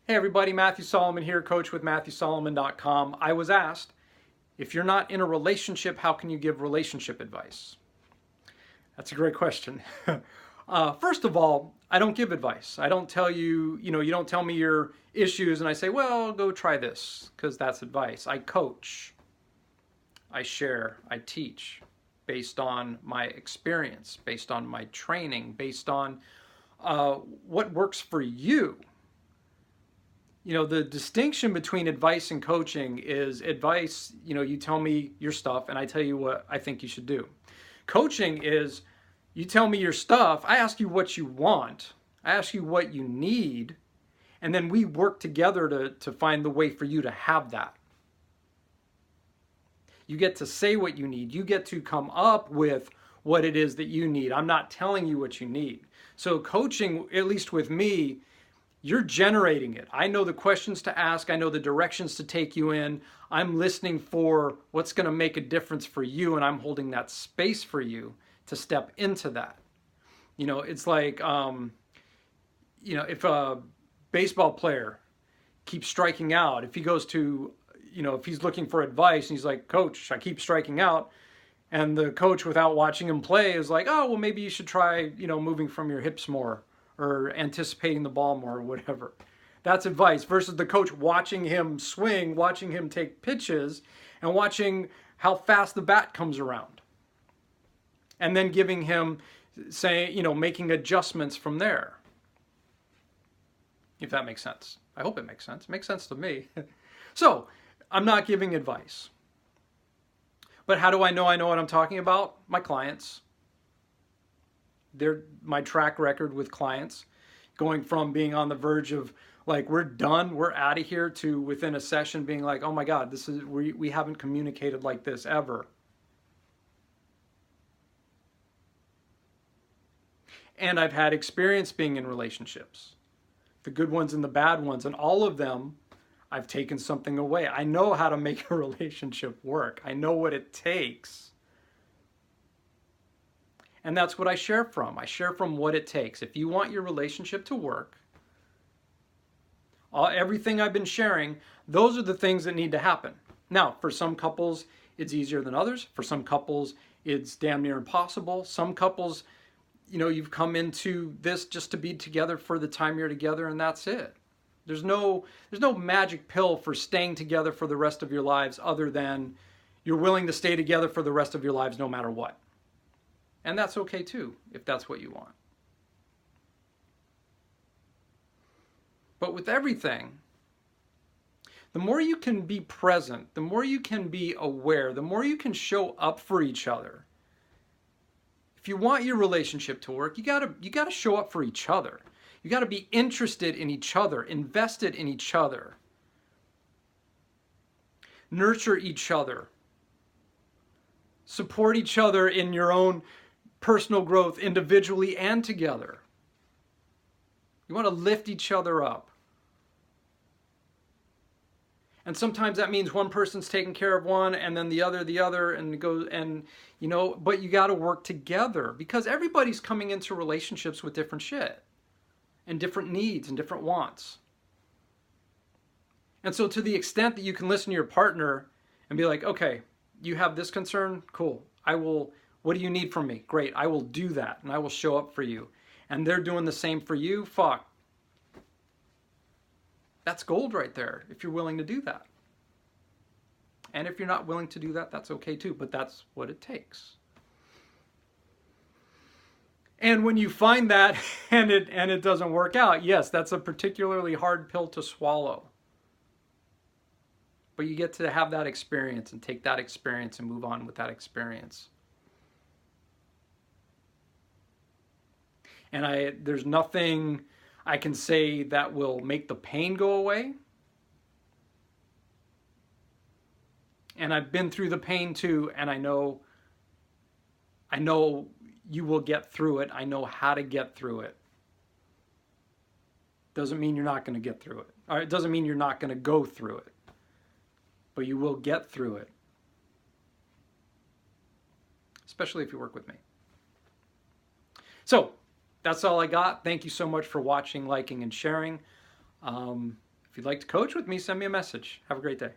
Hey everybody, Matthew Solomon here, coach with MatthewSolomon.com. I was asked, if you're not in a relationship, how can you give relationship advice? That's a great question. First of all, I don't give advice. I don't tell you, you don't tell me your issues and I say, well, go try this, because that's advice. I coach, I share, I teach based on my experience, based on my training, based on what works for you. The distinction between advice and coaching is advice, you tell me your stuff and I tell you what I think you should do. Coaching is you tell me your stuff, I ask you what you want, I ask you what you need, and then we work together to find the way for you to have that. You get to say what you need. You get to come up with what it is that you need. I'm not telling you what you need. So coaching, at least with me, you're generating it. I know the questions to ask. I know the directions to take you in. I'm listening for what's going to make a difference for you, and I'm holding that space for you to step into that. It's like, if a baseball player keeps striking out, if he goes to, if he's looking for advice and he's like, coach, I keep striking out. And the coach, without watching him play, is like, oh, well, maybe you should try, moving from your hips more, or anticipating the ball more, or whatever. That's advice versus the coach watching him swing, watching him take pitches, and watching how fast the bat comes around. And then giving him, making adjustments from there. If that makes sense. I hope it makes sense. It makes sense to me. So, I'm not giving advice. But how do I know what I'm talking about? My clients. My track record with clients, going from being on the verge of like, we're done, we're out of here, to within a session being like, oh my God, we haven't communicated like this ever. And I've had experience being in relationships, the good ones and the bad ones, and all of them, I've taken something away. I know how to make a relationship work. I know what it takes. And that's what I share from. I share from what it takes. If you want your relationship to work, everything I've been sharing, those are the things that need to happen. Now, for some couples, it's easier than others. For some couples, it's damn near impossible. Some couples, you've come into this just to be together for the time you're together, and that's it. There's no magic pill for staying together for the rest of your lives, other than you're willing to stay together for the rest of your lives no matter what. And that's okay too, if that's what you want. But with everything, the more you can be present, the more you can be aware, the more you can show up for each other. If you want your relationship to work, you gotta show up for each other. You gotta be interested in each other, invested in each other. Nurture each other. Support each other in your own personal growth, individually and together. You want to lift each other up. And sometimes that means one person's taking care of one and then the other, and it goes, but you got to work together, because everybody's coming into relationships with different shit and different needs and different wants. And so to the extent that you can listen to your partner and be like, okay, you have this concern? Cool. What do you need from me? Great, I will do that, and I will show up for you. And they're doing the same for you? Fuck. That's gold right there, if you're willing to do that. And if you're not willing to do that, that's okay too, but that's what it takes. And when you find that and it doesn't work out, yes, that's a particularly hard pill to swallow. But you get to have that experience and take that experience and move on with that experience. And there's nothing I can say that will make the pain go away. And I've been through the pain too, and I know you will get through it. I know how to get through it. Doesn't mean you're not going to get through it. Or it doesn't mean you're not going to go through it. But you will get through it. Especially if you work with me. So, that's all I got. Thank you so much for watching, liking, and sharing. If you'd like to coach with me, send me a message. Have a great day.